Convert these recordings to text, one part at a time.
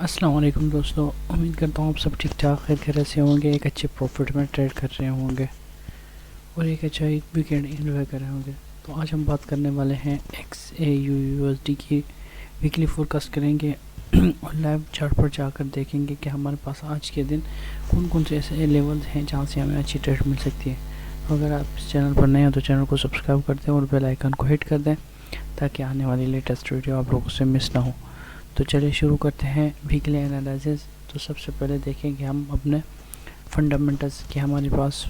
السلام علیکم دوستو، امید کرتا ہوں آپ سب ٹھیک ٹھاک خیریت سے ہوں گے، ایک اچھے پروفٹ میں ٹریڈ کر رہے ہوں گے اور ایک اچھا ویکینڈ انجوائے کر رہے ہوں گے۔ تو آج ہم بات کرنے والے ہیں XAUUSD کی ویکلی فورکاسٹ کریں گے اور لائیو چارٹ پر جا کر دیکھیں گے کہ ہمارے پاس آج کے دن کون کون سے ایسے لیولز ہیں جہاں سے ہمیں اچھی ٹریڈ مل سکتی ہے۔ اگر آپ اس چینل پر نئے ہیں تو چینل کو سبسکرائب کر دیں اور بیل آئیکن کو ہٹ کر دیں تاکہ آنے والی لیٹسٹ ویڈیو آپ لوگوں سے مس نہ ہو۔ تو چلیے شروع کرتے ہیں ویکلی انالائسس۔ تو سب سے پہلے دیکھیں کہ ہم اپنے فنڈامنٹلز کے ہمارے پاس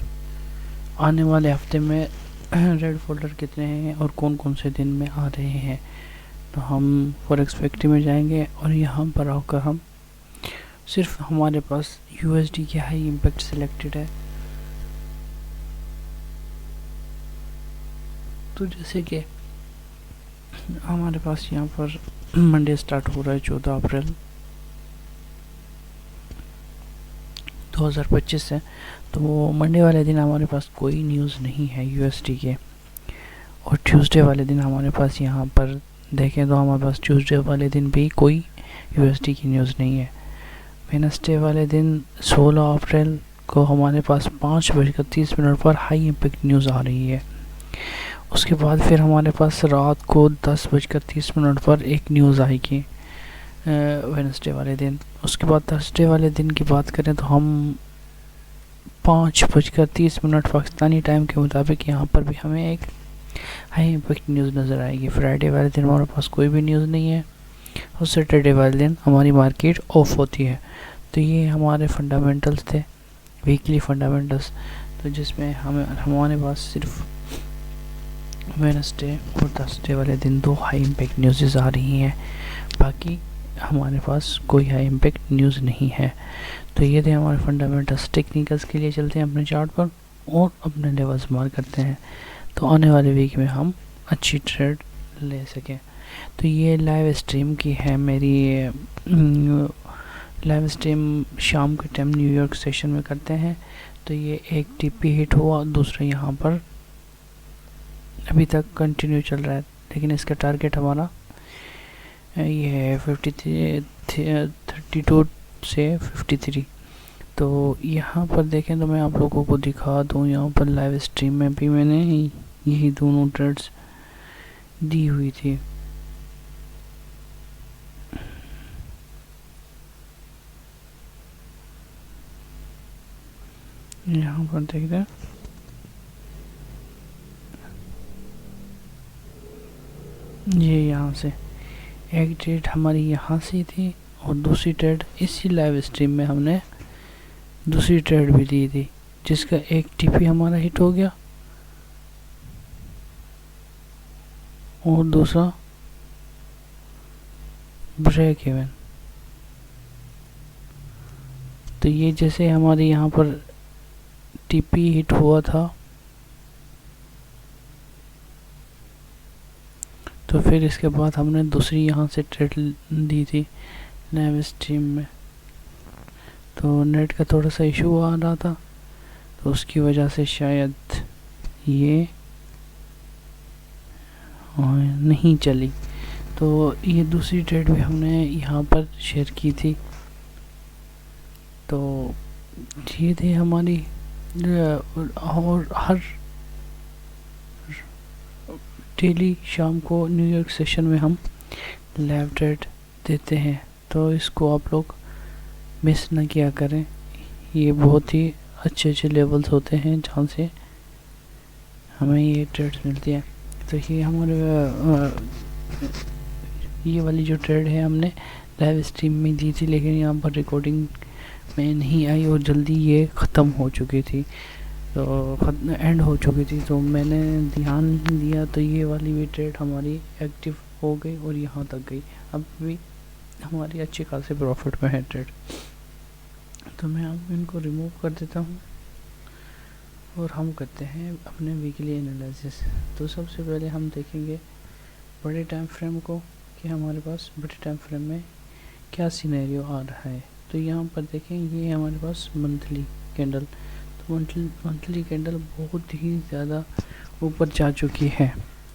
آنے والے ہفتے میں ریڈ فولڈر کتنے ہیں اور کون کون سے دن میں آ رہے ہیں۔ تو ہم فوریکس فیکٹری میں جائیں گے اور یہاں پر آ کر ہم صرف ہمارے پاس USD کی ہائی امپیکٹ سلیکٹڈ ہے۔ تو جیسے کہ ہمارے پاس یہاں پر منڈے سٹارٹ ہو رہا ہے 14 اپریل 2025 سے، تو منڈے والے دن ہمارے پاس کوئی نیوز نہیں ہے USD کے، اور ٹیوزڈے والے دن ہمارے پاس یہاں پر دیکھیں تو ہمارے پاس ٹیوزڈے والے دن بھی کوئی USD کی نیوز نہیں ہے۔ وینسڈے والے دن 16 اپریل کو ہمارے پاس 5:30 پر ہائی امپیکٹ نیوز آ رہی ہے۔ اس کے بعد پھر ہمارے پاس رات کو 10:30 پر ایک نیوز آئے گی وینسڈے والے دن۔ اس کے بعد تھرسڈے والے دن کی بات کریں تو ہم 5:30 پاکستانی ٹائم کے مطابق یہاں پر بھی ہمیں ایک ہائی امپیکٹ نیوز نظر آئے گی۔ فرائیڈے والے دن ہمارے پاس کوئی بھی نیوز نہیں ہے اور سیٹرڈے والے دن ہماری مارکیٹ آف ہوتی ہے۔ تو یہ ہمارے فنڈامنٹلز تھے، ویکلی فنڈامنٹلز، تو جس میں ہمارے پاس صرف وینسڈے اور تھرسڈے والے دن دو ہائی امپیکٹ نیوزز آ رہی ہیں، باقی ہمارے پاس کوئی ہائی امپیکٹ نیوز نہیں ہے۔ تو یہ تھے ہمارے فنڈامنٹلز۔ ٹیکنیکلز کے لیے چلتے ہیں اپنے چارٹ پر اور اپنے لیولز مارک کرتے ہیں تو آنے والے ویک میں ہم اچھی ٹریڈ لے سکیں۔ تو یہ لائیو اسٹریم کی ہے میری، لائیو اسٹریم شام کے ٹائم نیو یارک سیشن میں کرتے ہیں۔ تو یہ ایک ٹی پی ہٹ ہوا، دوسرا یہاں پر ابھی تک کنٹینیو چل رہا ہے، لیکن اس کا ٹارگٹ ہمارا یہ ہے 32 سے 53۔ تو یہاں پر دیکھیں تو میں آپ لوگوں کو دکھا دوں، یہاں پر لائیو اسٹریم میں بھی میں نے یہی دونوں ٹریڈز دی ہوئی تھی۔ یہاں پر دیکھتے ہیں یہ یہاں سے ایک ٹریڈ ہماری یہاں سے تھی اور دوسری ٹریڈ اسی لائیو اسٹریم میں ہم نے دوسری ٹریڈ بھی دی تھی، جس کا ایک ٹی پی ہمارا ہٹ ہو گیا اور دوسرا بریک ایون۔ تو یہ جیسے ہمارے یہاں پر ٹی پی ہٹ ہوا تھا تو پھر اس کے بعد ہم نے دوسری یہاں سے ٹریڈ دی تھی لائیو اسٹریم میں۔ تو نیٹ کا تھوڑا سا ایشو آ رہا تھا تو اس کی وجہ سے شاید یہ نہیں چلی۔ تو یہ دوسری ٹریڈ بھی ہم نے یہاں پر شیئر کی تھی۔ تو یہ تھی ہماری، اور ہر ڈیلی شام کو نیو یارک سیشن میں ہم لائیو ٹریڈ دیتے ہیں، تو اس کو آپ لوگ مس نہ کیا کریں۔ یہ بہت ہی اچھے اچھے لیولز ہوتے ہیں جہاں سے ہمیں یہ ٹریڈ ملتی ہے۔ تو یہ ہمارے یہ والی جو ٹریڈ ہے ہم نے لائیو اسٹریم میں دی تھی، لیکن یہاں پر ریکارڈنگ میں نہیں آئی اور جلدی یہ ختم ہو چکی تھی، تو اینڈ ہو چکی تھی، تو میں نے دھیان دیا تو یہ والی بھی ٹریڈ ہماری ایکٹیو ہو گئی اور یہاں تک گئی۔ اب بھی ہماری اچھی خاصے پروفٹ میں ہے ٹریڈ، تو میں اب ان کو ریموو کر دیتا ہوں اور ہم کرتے ہیں اپنے ویکلی انالائسس۔ تو سب سے پہلے ہم دیکھیں گے بڑے ٹائم فریم کو کہ ہمارے پاس بڑے ٹائم فریم میں کیا سینیریو آ رہا ہے۔ تو یہاں پر دیکھیں یہ ہمارے پاس منتھلی کینڈل، تو منتھلی کینڈل بہت ہی زیادہ اوپر جا چکی ہے۔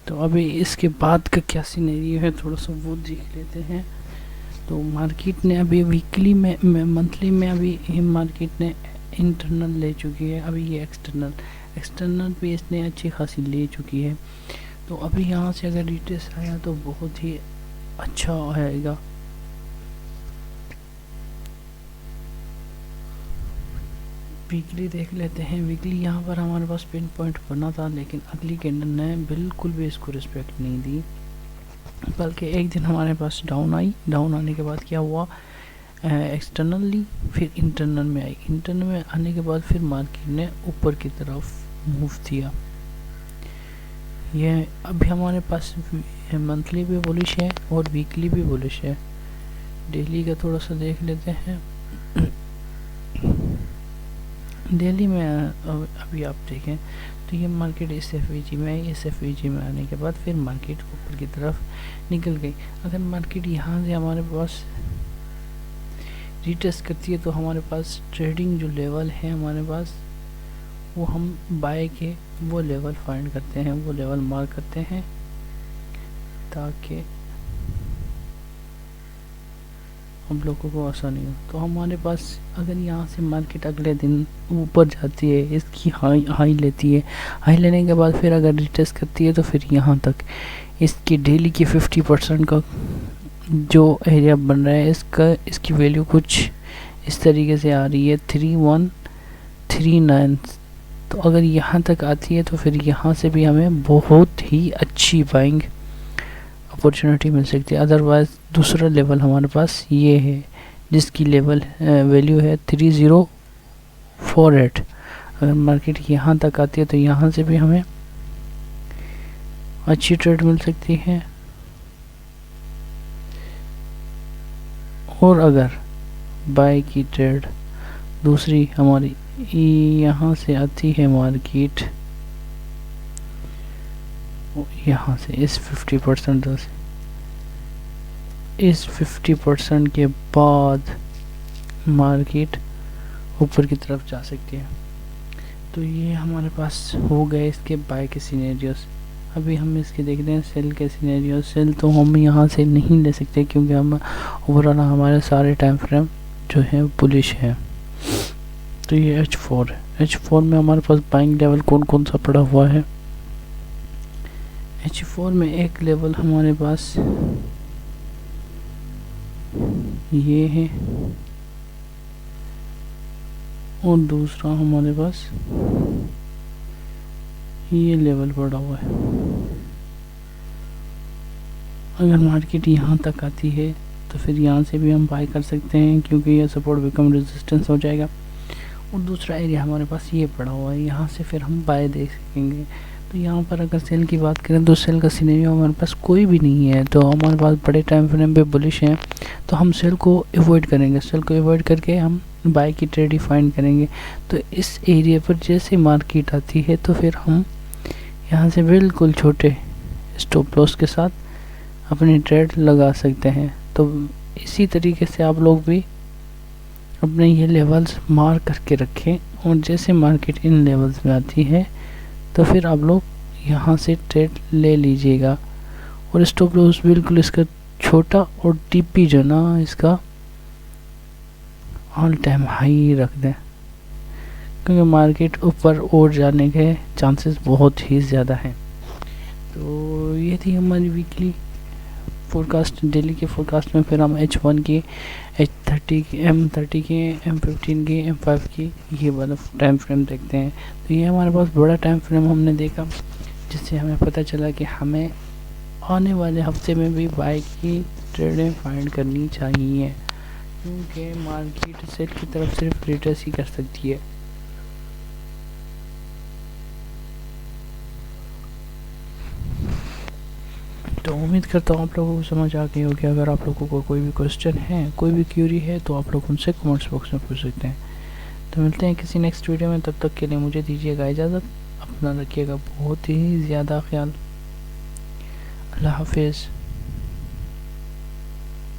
تو ابھی اس کے بعد کا کیا سینیریو ہے تھوڑا سا وہ دیکھ لیتے ہیں۔ تو مارکیٹ نے ابھی ویکلی میں منتھلی میں ابھی مارکیٹ نے انٹرنل لے چکی ہے، ابھی یہ ایکسٹرنل بھی اس نے اچھی خاصی لے چکی ہے. تو ابھی یہاں سے اگر ریٹیسٹ آیا تو بہت ہی اچھا آئے گا. ویکلی دیکھ لیتے ہیں. ویکلی یہاں پر ہمارے پاس پن پوائنٹ بنا تھا، لیکن اگلی کینڈل نے بالکل بھی اس کو رسپیکٹ نہیں دی، بلکہ ایک دن ہمارے پاس ڈاؤن آئی. ڈاؤن آنے کے بعد کیا ہوا، ایکسٹرنل لی، پھر انٹرنل میں آئی. انٹرنل میں آنے کے بعد پھر مارکیٹ نے اوپر کی طرف موو دیا. یہ ابھی ہمارے پاس منتھلی بھی بولش ہے اور ویکلی بھی بولش ہے. ڈیلی کا تھوڑا سا دیکھ لیتے ہیں. ڈیلی میں ابھی آپ دیکھیں تو یہ مارکیٹ اس ایف وی جی میں آئی. اس ایف وی جی میں آنے کے بعد پھر مارکیٹ اوپر کی طرف نکل گئی. اگر مارکیٹ یہاں سے ہمارے پاس ریٹیسٹ کرتی ہے تو ہمارے پاس ٹریڈنگ جو لیول ہے ہمارے پاس، وہ ہم بائی کے وہ لیول فائنڈ کرتے ہیں، وہ لیول مارک کرتے ہیں، تاکہ ہم لوگوں کو آسانی ہو. تو ہمارے پاس اگر یہاں سے مارکیٹ اگلے دن اوپر جاتی ہے، اس کی ہائی لیتی ہے، ہائی لینے کے بعد پھر اگر ریٹیسٹ کرتی ہے تو پھر یہاں تک اس کی ڈیلی کی 50% کا جو ایریا بن رہا ہے، اس کی ویلیو کچھ اس طریقے سے آ رہی ہے 3139. تو اگر یہاں تک آتی ہے تو پھر یہاں سے بھی ہمیں بہت ہی اچھی بائنگ اپورچونیٹی مل سکتی ہے. ادروائز دوسرا لیول ہمارے پاس یہ ہے جس کی لیول ویلیو ہے 3048. اگر مارکیٹ یہاں تک آتی ہے تو یہاں سے بھی ہمیں اچھی ٹریڈ مل سکتی ہے. اور اگر بائی کی ٹریڈ دوسری ہماری یہاں سے آتی ہے مارکیٹ یہاں سے اس 50% سے، اس 50% کے بعد مارکیٹ اوپر کی طرف جا سکتی ہے. تو یہ ہمارے پاس ہو گئے اس کے بائی کے سینیریوز. ابھی ہم اس کے دیکھتے ہیں سیل کے سینیریوز. سیل تو ہم یہاں سے نہیں لے سکتے کیونکہ ہم اوورآل ہمارے سارے ٹائم فریم جو ہیں بلش ہیں. تو یہ H4 ہے. H4 میں ہمارے پاس بائنگ لیول کون کون سا پڑا ہوا ہے. H4 میں ایک لیول ہمارے پاس یہ ہے اور دوسرا ہمارے پاس یہ لیول پڑا ہوا ہے. اگر مارکیٹ یہاں تک آتی ہے تو پھر یہاں سے بھی ہم بائی کر سکتے ہیں کیونکہ یہ سپورٹ بیکم ریزسٹنس ہو جائے گا. اور دوسرا ایریا ہمارے پاس یہ پڑا ہوا ہے، یہاں سے پھر ہم بائی دیکھ سکیں گے. تو یہاں پر اگر سیل کی بات کریں تو سیل کا سینیریو ہمارے پاس کوئی بھی نہیں ہے. تو ہمارے پاس بڑے ٹائم فریم پہ بلش ہیں تو ہم سیل کو ایوائڈ کریں گے. سیل کو ایوائڈ کر کے ہم بائی کی ٹریڈ ہی فائنڈ کریں گے. تو اس ایریا پر جیسے مارکیٹ آتی ہے تو پھر ہم یہاں سے بالکل چھوٹے اسٹاپ لاس کے ساتھ اپنی ٹریڈ لگا سکتے ہیں. تو اسی طریقے سے آپ لوگ بھی اپنے یہ لیولز مارک کر کے رکھیں، اور جیسے مارکیٹ ان لیولز میں آتی ہے تو پھر آپ لوگ یہاں سے ٹریڈ لے لیجئے گا. اور اسٹاپ لاس بالکل اس کا چھوٹا اور ٹی پی جو نا اس کا آل ٹائم ہائی رکھ دیں، کیونکہ مارکیٹ اوپر اور جانے کے چانسز بہت ہی زیادہ ہیں. تو یہ تھی ہماری ویکلی فور کاسٹ. ڈیلی کے فور کاسٹ میں پھر ہم H1 کی، H30 کی، M30 کی، M15 کی، M5 کی یہ والا ٹائم فریم دیکھتے ہیں. تو یہ ہمارے پاس بڑا ٹائم فریم ہم نے دیکھا، جس سے ہمیں پتہ چلا کہ ہمیں آنے والے ہفتے میں بھی بائی کی ٹریڈیں فائنڈ کرنی چاہیے، کیونکہ مارکیٹ سیل کی طرف صرف ریٹیسٹ ہی کر سکتی ہے. تو امید کرتا ہوں آپ لوگوں کو سمجھ آ گئی ہوگی. اگر آپ لوگوں کو کوئی بھی کوسچن ہے، کوئی بھی کیوری ہے تو آپ لوگ ان سے کمنٹس باکس میں پوچھ سکتے ہیں. تو ملتے ہیں کسی نیکسٹ ویڈیو میں. تب تک کے لیے مجھے دیجیے گا اجازت. اپنا رکھیے گا بہت ہی زیادہ خیال. اللہ حافظ.